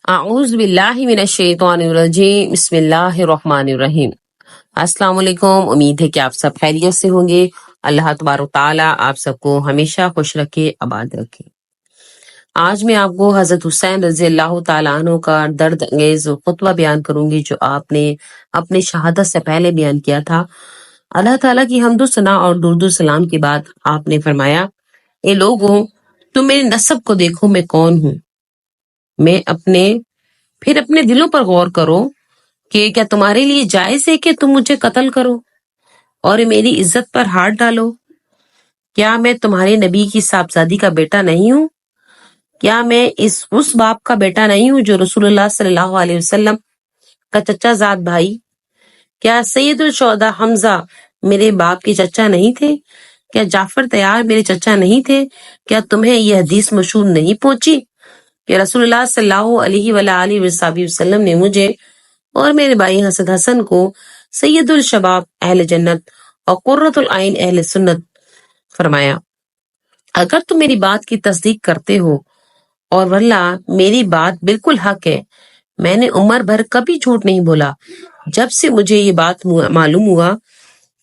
اعوذ باللہ من الشیطان الرجیم، بسم اللہ الرحمن الرحیم۔ السلام علیکم، امید ہے کہ آپ سب خیریت سے ہوں گے۔ اللہ تبارک تعالیٰ آپ سب کو ہمیشہ خوش رکھے، آباد رکھے۔ آج میں آپ کو حضرت حسین رضی اللہ تعالیٰ عنہ کا درد انگیز خطبہ بیان کروں گی جو آپ نے اپنے شہادت سے پہلے بیان کیا تھا۔ اللہ تعالیٰ کی حمد و ثنا اور درود و سلام کے بعد آپ نے فرمایا، اے لوگوں، تم میرے نسب کو دیکھو، میں کون ہوں۔ میں پھر اپنے دلوں پر غور کرو کہ کیا تمہارے لیے جائز ہے کہ تم مجھے قتل کرو اور میری عزت پر ہاتھ ڈالو؟ کیا میں تمہارے نبی کی صاحبزادی کا بیٹا نہیں ہوں؟ کیا میں اس باپ کا بیٹا نہیں ہوں جو رسول اللہ صلی اللہ علیہ وسلم کا چچا زاد بھائی؟ کیا سید الشہداء حمزہ میرے باپ کے چچا نہیں تھے؟ کیا جعفر تیار میرے چچا نہیں تھے؟ کیا تمہیں یہ حدیث مشہور نہیں پہنچی کہ رسول اللہ صلی اللہ علیہ وآلہ وسلم نے مجھے اور میرے بھائی حسن حسن کو سید الشباب اہل جنت اور قرۃ العین اہل سنت فرمایا؟ اگر تم میری بات کی تصدیق کرتے ہو، اور واللہ میری بات بالکل حق ہے، میں نے عمر بھر کبھی جھوٹ نہیں بولا جب سے مجھے یہ بات معلوم ہوا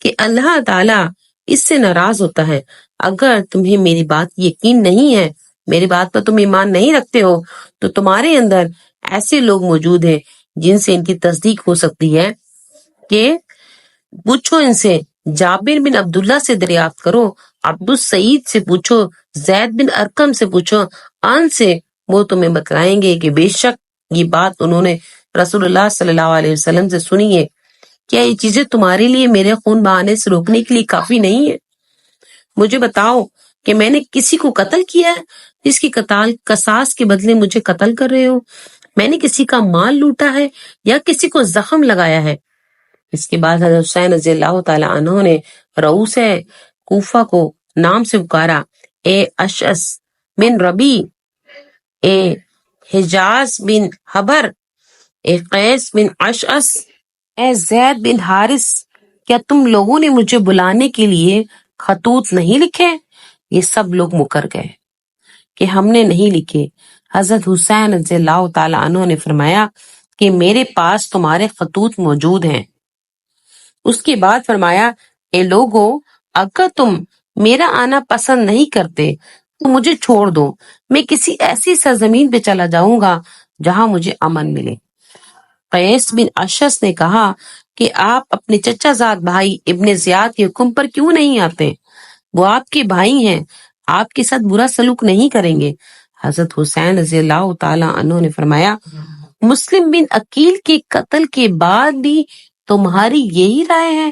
کہ اللہ تعالیٰ اس سے ناراض ہوتا ہے۔ اگر تمہیں میری بات یقین نہیں ہے، میری بات پر تم ایمان نہیں رکھتے ہو، تو تمہارے اندر ایسے لوگ موجود ہیں جن سے ان کی تصدیق ہو سکتی ہے کہ پوچھو ان سے، جابر بن عبداللہ سے دریافت کرو، عبد السعید سے پوچھو، زید بن ارقم سے پوچھو، ان سے، وہ تمہیں بتلائیں گے کہ بے شک یہ بات انہوں نے رسول اللہ صلی اللہ علیہ وسلم سے سنی ہے۔ کیا یہ چیزیں تمہارے لیے میرے خون بہانے سے روکنے کے لیے کافی نہیں ہے؟ مجھے بتاؤ کہ میں نے کسی کو قتل کیا ہے جس کی قصاص کے بدلے مجھے قتل کر رہے ہو؟ میں نے کسی کا مال لوٹا ہے یا کسی کو زخم لگایا ہے؟ اس کے بعد حضرت حسین رضی اللہ تعالی عنہ نے رؤوس کوفہ کو نام سے پکارا، اے اشعث بن ربی، اے حجاز بن حبر، اے قیس بن اشعث، اے زید بن حارث، کیا تم لوگوں نے مجھے بلانے کے لیے خطوط نہیں لکھے؟ یہ سب لوگ مکر گئے کہ ہم نے نہیں لکھے۔ حضرت حسین رضی اللہ تعالی عنہ نے فرمایا کہ میرے پاس تمہارے خطوط موجود ہیں۔ اس کے بعد فرمایا، اے لوگو، اگر تم میرا آنا پسند نہیں کرتے تو مجھے چھوڑ دو، میں کسی ایسی سرزمین پہ چلا جاؤں گا جہاں مجھے امن ملے۔ قیس بن اشعث نے کہا کہ آپ اپنے چچا زاد بھائی ابن زیاد کے حکم پر کیوں نہیں آتے؟ وہ آپ کے بھائی ہیں، آپ کے ساتھ برا سلوک نہیں کریں گے۔ حضرت حسین رضی اللہ تعالی عنہ نے فرمایا، مسلم بن عقیل کے قتل کے بعد بھی تمہاری یہی رائے ہے؟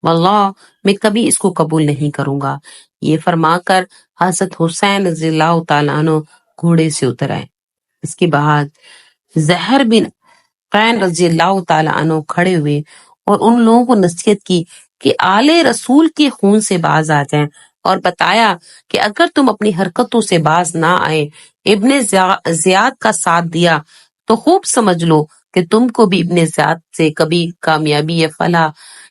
واللہ میں کبھی اس کو قبول نہیں کروں گا۔ یہ فرما کر حضرت حسین رضی اللہ تعالیٰ عنہ گھوڑے سے اتر آئے۔ اس کے بعد زہر بن قین رضی اللہ تعالیٰ عنہ کھڑے ہوئے اور ان لوگوں کو نصیحت کی کہ آل رسول کے خون سے باز آ جائیں، اور بتایا کہ اگر تم اپنی حرکتوں سے باز نہ آئے، ابن زیاد کا ساتھ دیا، تو خوب سمجھ لو کہ تم کو بھی ابن زیاد سے کبھی کامیابی یا فلاح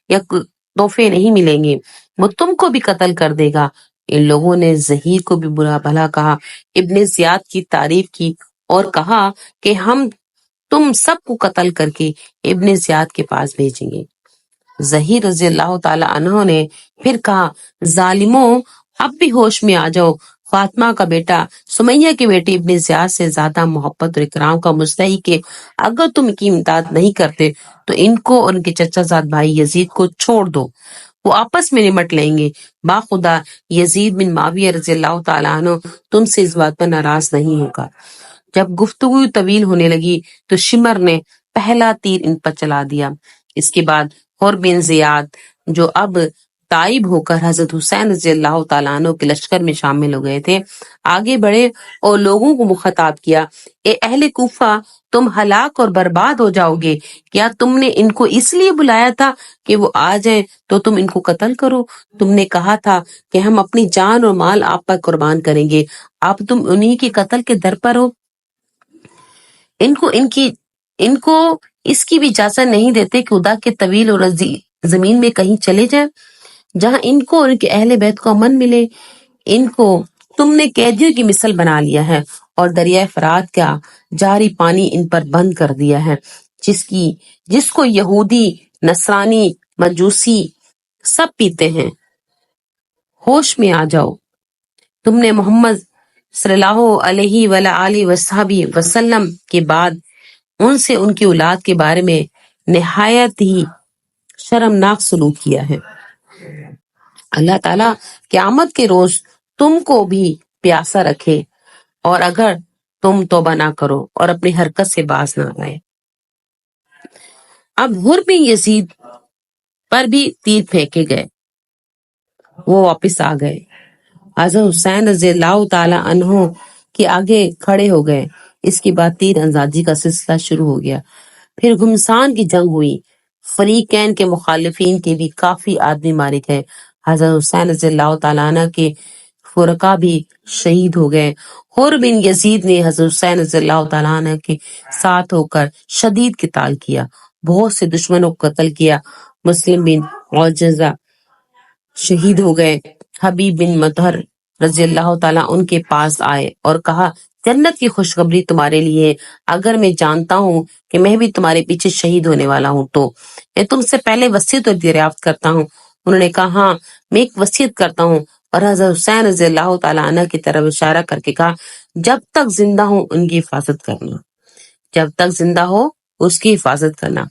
یا تحفے نہیں ملیں گے، وہ تم کو بھی قتل کر دے گا۔ ان لوگوں نے ظہیر کو بھی برا بھلا کہا، ابن زیاد کی تعریف کی اور کہا کہ ہم تم سب کو قتل کر کے ابن زیاد کے پاس بھیجیں گے۔ ظہیر رضی اللہ تعالی عنہ نے پھر کہا، ظالموں، اب بھی ہوش میں آ جاؤ، فاطمہ کا بیٹا سمیہ کے بیٹے ابن زیاد سے زیادہ محبت اور اکرام کا مستحق ہے۔ اگر تم ان کی امداد نہیں کرتے تو ان کو اور ان کے چچا زاد بھائی یزید کو چھوڑ دو، وہ آپس میں نمٹ لیں گے۔ باخدا یزید بن معاویہ رضی اللہ تعالیٰ عنہ تم سے اس بات پر ناراض نہیں ہوگا۔ جب گفتگو طویل ہونے لگی تو شمر نے پہلا تیر ان پر چلا دیا۔ اس کے بعد حر بن زیاد، جو اب تائب ہو کر حضرت حسین رضی اللہ تعالیٰ عنہ کے لشکر میں شامل ہو گئے تھے، آگے بڑھے اور لوگوں کو مخاطب کیا، اے اہل کوفہ، تم ہلاک اور برباد ہو جاؤ گے۔ کیا تم نے ان کو اس لیے بلایا تھا کہ وہ آ جائیں تو تم ان کو قتل کرو؟ تم نے کہا تھا کہ ہم اپنی جان اور مال آپ پر قربان کریں گے، اب تم انہی کے قتل کے در پر ہو۔ ان کو اس کی بھی اجازت نہیں دیتے کہ خدا کے طویل اور زمین میں کہیں چلے جائیں جہاں ان کو اور ان کے اہل بیت کو امن ملے۔ ان کو تم نے قیدیوں کی مثل بنا لیا ہے اور دریائے فرات کا جاری پانی ان پر بند کر دیا ہے، جس کو یہودی، نصرانی، مجوسی سب پیتے ہیں۔ ہوش میں آ جاؤ، تم نے محمد صلی اللہ علیہ وآلہ وصحبہ وسلم کے بعد ان سے ان کی اولاد کے بارے میں نہایت ہی شرمناک سلوک کیا ہے۔ اللہ تعالیٰ قیامت کے روز تم کو بھی پیاسا رکھے، اور اگر تم توبہ نہ کرو اور اپنی حرکت سے باز نہ آئے۔ اب حر بن یزید پر بھی تیر پھینکے گئے، وہ واپس آ گئے۔ حضرت حسین رضی اللہ تعالی عنہ کے آگے کھڑے ہو گئے۔ اس کے بعد تیر اندازی کا سلسلہ شروع ہو گیا۔ پھر گھمسان کی جنگ ہوئی، فریقین کے مخالفین کے بھی کافی آدمی مارے گئے۔ حضرت حسین رضی اللہ تعالیٰ عنہ کے فرقہ بھی شہید ہو گئے۔ حر بن یزید نے حضرت حسین رضی اللہ تعالیٰ عنہ کے ساتھ ہو کر شدید قتال کیا، بہت سے دشمنوں کو قتل کیا۔ مسلم بن عوجزہ شہید ہو گئے۔ حبیب بن مطہر رضی اللہ تعالیٰ ان کے پاس آئے اور کہا، جنت کی خوشخبری تمہارے لیے، اگر میں جانتا ہوں کہ میں بھی تمہارے پیچھے شہید ہونے والا ہوں تو میں تم سے پہلے وصیت اور دریافت کرتا ہوں۔ انہوں نے کہا، ہاں میں ایک وصیت کرتا ہوں، اور حضرت حسین رضی اللہ تعالیٰ عنہ کی طرف اشارہ کر کے کہا، جب تک زندہ ہوں ان کی حفاظت کرنا، جب تک زندہ ہو اس کی حفاظت کرنا۔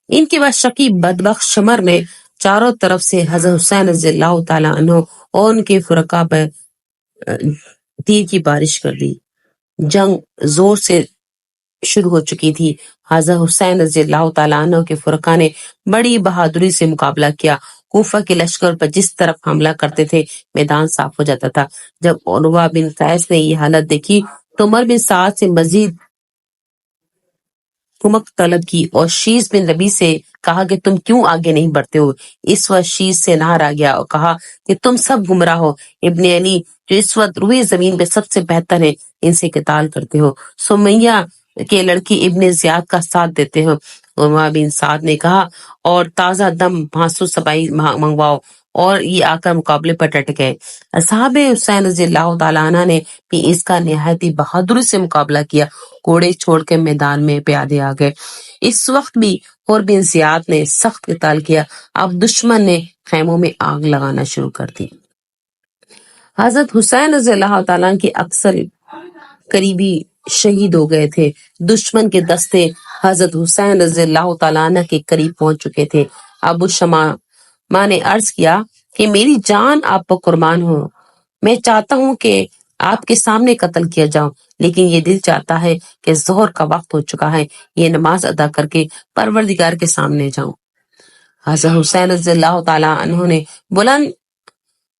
ان کے بعد شقی بدبخت شمر نے چاروں طرف سے حضرت حسین رضی اللہ تعالیٰ عنہ اور ان کے فرقہ پر تیر کی بارش کر دی۔ جنگ زور سے شروع ہو چکی تھی۔ حضرت حسین رضی اللہ تعالیٰ عنہ کے فرقہ نے بڑی بہادری سے مقابلہ کیا۔ کوفہ کے لشکر پر جس طرف حملہ کرتے تھے میدان صاف ہو جاتا تھا۔ جب عروہ بن قیس نے یہ حالت دیکھی تو عمر بن سعد سے مزید کمک طلب کی اور شیس بن ربی سے کہا کہ تم کیوں آگے نہیں بڑھتے ہو؟ اس وقت شیس سے نہر آ گیا اور کہا کہ تم سب گمراہ ہو، ابن علی جو اس وقت روئے زمین پہ سب سے بہتر ہے ان سے قتال کرتے ہو، سمیہ کے لڑکی ابن زیاد کا ساتھ دیتے ہو۔ عمر بن سعد نے کہا، اور تازہ دم بھانسو سپاہی منگواؤ، اور یہ آ کر مقابلے پر ڈٹ گئے۔ اصحاب حسین رضی اللہ تعالیٰ عنہ نے بھی اس کا نہایت ہی بہادری سے مقابلہ کیا، گھوڑے چھوڑ کے میدان میں پیادے آ گئے۔ اس وقت بھی حر بن زیاد نے سخت قتال کیا۔ اب دشمن نے خیموں میں آگ لگانا شروع کر دی۔ حضرت حسین رضی اللہ تعالیٰ کے اکثر قریبی شہید ہو گئے تھے۔ دشمن کے دستے حضرت حسین رضی اللہ تعالیٰ عنہ کے قریب پہنچ چکے تھے۔ ابو شمامہ نے عرض کیا کہ میری جان آپ پر قربان ہو، میں چاہتا ہوں کہ آپ کے سامنے قتل کیا جاؤں، لیکن یہ دل چاہتا ہے کہ ظہر کا وقت ہو چکا ہے، یہ نماز ادا کر کے پروردگار کے سامنے جاؤں۔ حضرت حسین رضی اللہ تعالیٰ عنہ نے بلند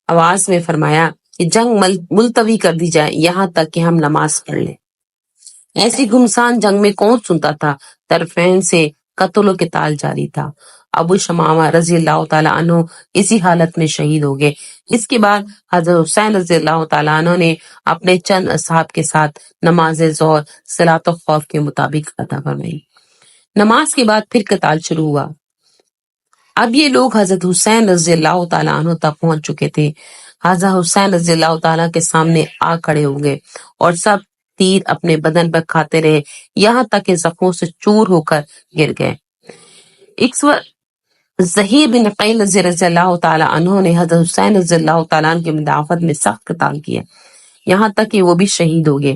آواز میں فرمایا کہ جنگ ملتوی کر دی جائے یہاں تک کہ ہم نماز پڑھ لیں۔ ایسی گمسان جنگ میں کون سنتا تھا؟ طرفین سے قتل و قتال جاری تھا۔ ابو شمامہ رضی اللہ تعالیٰ عنہ اسی حالت میں شہید ہو گئے۔ اس کے بعد حضرت حسین رضی اللہ تعالیٰ عنہ نے اپنے چند اصحاب کے ساتھ نماز ظہر صلاۃ الخوف کے مطابق ادا فرمائی۔ نماز کے بعد پھر قتال شروع ہوا۔ اب یہ لوگ حضرت حسین رضی اللہ تعالیٰ عنہ تک پہنچ چکے تھے۔ حضرت حسین رضی اللہ تعالیٰ کے سامنے آ کھڑے ہو گئے اور سب تیر اپنے بدن پر کھاتے رہے یہاں تک کہ زخموں سے چور ہو کر گر گئے۔ اس وقت زہیر بن قیل رضی اللہ تعالیٰ عنہ نے حضرت حسین رضی اللہ تعالیٰ عنہ کی مدافعت میں سخت قتال کیا یہاں تک کہ وہ بھی شہید ہو گئے۔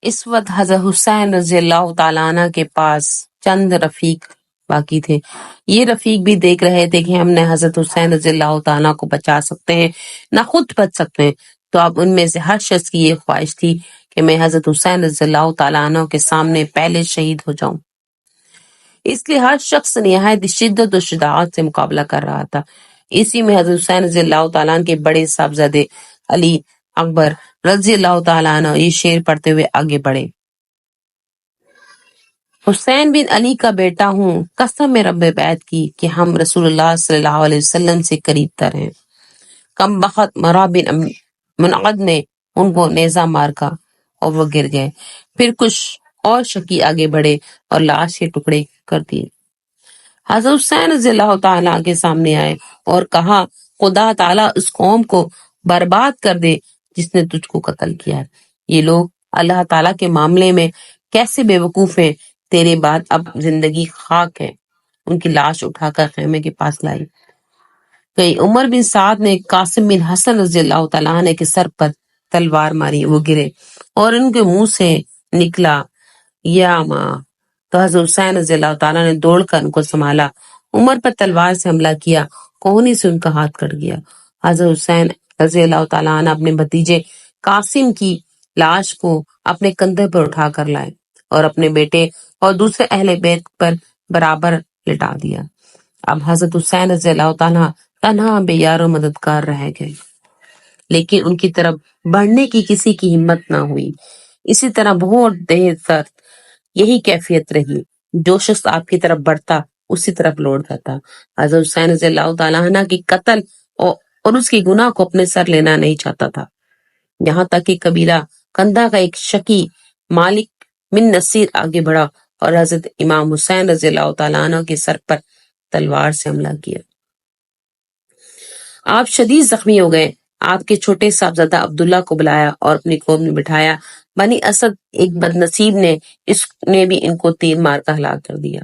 اس وقت حضرت حسین رضی اللہ تعالیٰ عنہ کے پاس چند رفیق باقی تھے۔ یہ رفیق بھی دیکھ رہے تھے کہ ہم نے حضرت حسین رضی اللہ تعالیٰ کو بچا سکتے ہیں نہ خود بچ سکتے ہیں، تو اب ان میں سے ہر شخص کی یہ خواہش تھی کہ میں حضرت حسین رضی اللہ تعالیٰ عنہ کے سامنے پہلے شہید ہو جاؤں۔ اس لیے ہر شخص نہایت شدت و شجاعت سے مقابلہ کر رہا تھا۔ اسی میں حضرت حسین رضی اللہ تعالیٰ عنہ کے بڑے صاحبزادے علی اکبر رضی اللہ تعالیٰ عنہ یہ شعر پڑھتے ہوئے آگے بڑھے۔ حسین بن علی کا بیٹا ہوں، قسم رب بیت کی کہ ہم رسول اللہ صلی اللہ علیہ وسلم سے قریب تر ہیں۔ کم بخت مرا بن منعد نے ان کو نیزہ مار کا اور وہ گر گئے۔ پھر کچھ اور شکی آگے بڑھے اور لاش کے ٹکڑے کر دیے۔ حضرت حسین رضی اللہ تعالیٰ کے سامنے آئے اور کہا، خدا تعالیٰ اس قوم کو برباد کر دے جس نے تجھ کو قتل کیا ہے۔ یہ لوگ اللہ تعالیٰ کے معاملے میں کیسے بے وقوف ہیں، تیرے بعد اب زندگی خاک ہے۔ ان کی لاش اٹھا کر خیمے کے پاس لائی گئی۔ عمر بن سعد نے قاسم بن حسن رضی اللہ تعالیٰ عنہ کے سر پر تلوار ماری، وہ گرے اور ان کے منہ سے نکلا یا ماں۔ تو حضرت حسین رضی اللہ تعالیٰ نے دوڑ کر ان کو سنبھالا، عمر پر تلوار سے حملہ کیا، کوہنی سے ان کا ہاتھ کٹ گیا۔ حضرت حسین رضی اللہ تعالیٰ عنہ اپنے بھتیجے قاسم کی لاش کو اپنے کندھے پر اٹھا کر لائے اور اپنے بیٹے اور دوسرے اہل بیت پر برابر لٹا دیا۔ اب حضرت حسین رضی اللہ تعالیٰ تنہا بے یار و مددگار رہ گئے، لیکن ان کی طرف بڑھنے کی کسی کی ہمت نہ ہوئی۔ اسی طرح بہت دیر تک یہی کیفیت رہی، جو شخص آپ کی طرف بڑھتا اسی طرف لوٹ جاتا۔ حضرت حسین رضی اللہ تعالیٰ عنہ کی قتل اور اس کی گناہ کو اپنے سر لینا نہیں چاہتا تھا، یہاں تک کہ قبیلہ کندہ کا ایک شکی مالک بن نصیر آگے بڑھا اور حضرت امام حسین رضی اللہ تعالیٰ عنہ کے سر پر تلوار سے حملہ کیا۔ آپ شدید زخمی ہو گئے۔ آپ کے چھوٹے صاحبزادہ عبداللہ کو بلایا اور اپنی گود میں بٹھایا۔ بنی اسد ایک بد نصیب نے بھی ان کو تیر مار کر ہلاک کر دیا۔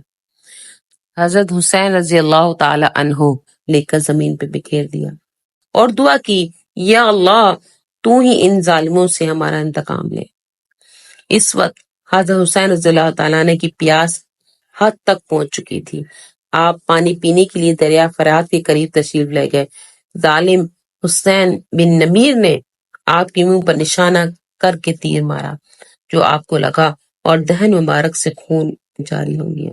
حضرت حسین رضی اللہ تعالی عنہ لے کر زمین پہ بکھیر دیا اور دعا کی، یا اللہ تو ہی ان ظالموں سے ہمارا انتقام لے۔ اس وقت حضرت حسین رضی اللہ تعالیٰ عنہ کی پیاس حد تک پہنچ چکی تھی۔ آپ پانی پینے کے لیے دریا فرات کے قریب تشریف لے گئے۔ ظالم حسین بن نمیر نے آپ کے منہ پر نشانہ کر کے تیر مارا، جو آپ کو لگا اور دہن مبارک سے خون جاری ہو گیا۔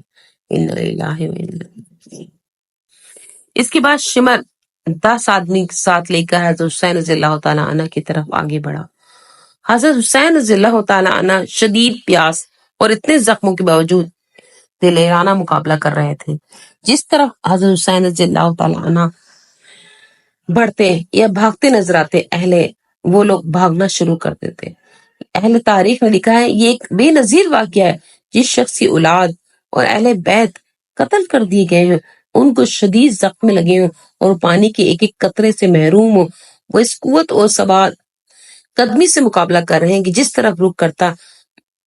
اس کے بعد شمر 10 آدمی ساتھ لے کر حضرت حسین رضی اللہ تعالیٰ عنہ کی طرف آگے بڑھا۔ حضرت حسین رضی اللہ تعالیٰ عنہ شدید پیاس اور اتنے زخموں کے باوجود دلیرانہ مقابلہ کر رہے تھے۔ جس طرح حضرت حسین رضی اللہ تعالیٰ عنہ بڑھتے یا بھاگتے نظر آتے، وہ لوگ بھاگنا شروع کر دیتے۔ اہل تاریخ نے لکھا ہے، یہ ایک بے نظیر واقعہ ہے۔ جس شخص کی اولاد اور اہل بیت قتل کر دیے گئے ہیں، ان کو شدید زخم لگے ہوں اور پانی کے ایک ایک قطرے سے محروم ہوں، وہ اس قوت اور ثبات قدمی سے مقابلہ کر رہے ہیں کہ جس طرف رخ کرتا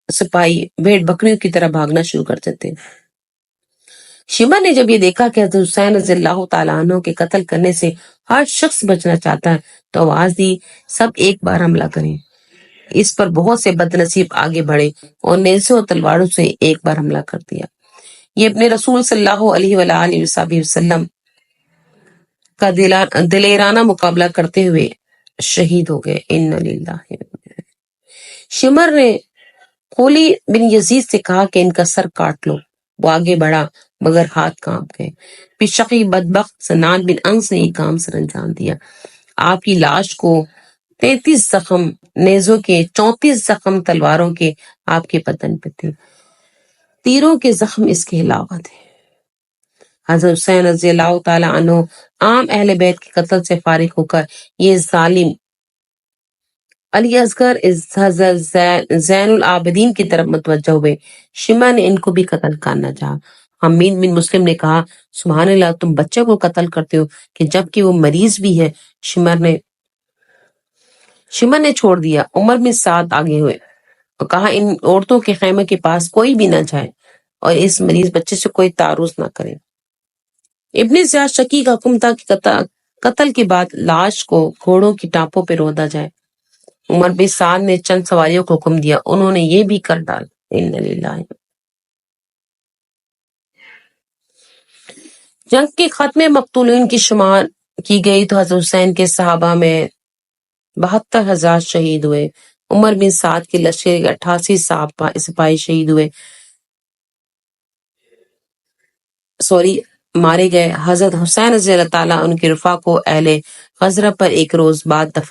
سپاہی بھیڑ بکریوں کی طرح بھاگنا شروع کر دیتے۔ شمر نے جب یہ دیکھا کہ حضرت حسین رضی اللہ تعالیٰ عنہ کے قتل کرنے سے ہر شخص بچنا چاہتا ہے، تو آواز دی، سب ایک بار حملہ کریں۔ اس پر بہت سے بد نصیب آگے بڑھے اور نیزوں اور تلواروں سے ایک بار حملہ کر دیا۔ یہ اپنے رسول صلی اللہ علیہ وآلہ وسلم کا دلیرانہ مقابلہ کرتے ہوئے شہید ہو گئے۔ ان للہ۔ شمر نے خولی بن یزید سے کہا کہ ان کا سر کاٹ لو۔ وہ آگے بڑھا مگر ہاتھ کانپ گئے۔ پھر شقی بدبخت سنان بن انس نے یہ کام سر انجام دیا۔ آپ کی لاش کو 33 زخم نیزوں کے، 34 زخم تلواروں کے آپ کے بدن پہ تھے۔ تیروں کے زخم اس کے علاوہ تھے۔ حضرت حسین رضی اللہ تعالیٰ عنہ عام اہل بیت کے قتل سے فارغ ہو کر یہ ظالم علی اصغر زین العابدین کی طرف متوجہ ہوئے۔ شمع نے ان کو بھی قتل کرنا چاہا۔ حمید بن مسلم نے کہا، سبحان اللہ، تم بچے کو قتل کرتے ہو کہ جبکہ وہ مریض بھی ہے۔ شمع نے چھوڑ دیا۔ عمر بن سعد آگے ہوئے اور کہا، ان عورتوں کے خیمے کے پاس کوئی بھی نہ جائے اور اس مریض بچے سے کوئی تعرض نہ کرے۔ ابن زیاد شکی کا حکم تھا کہ قتل کے بعد لاش کو گھوڑوں کی ٹانپوں پہ رودا جائے۔ عمر بن سعد نے چند سواریوں کو حکم دیا، انہوں نے یہ بھی کر ڈال۔ ان للہ۔ جنگ کے ختم مقتولین کی شمار کی گئی تو حضرت حسین کے صحابہ میں 72,000 شہید ہوئے۔ عمر بن سعد کے لشکر کے 88 سپاہی شہید ہوئے، مارے گئے۔ حضرت حسین رضی اللہ تعالیٰ ان کے رفاق کو اہل غزرہ پر ایک روز بعد دفن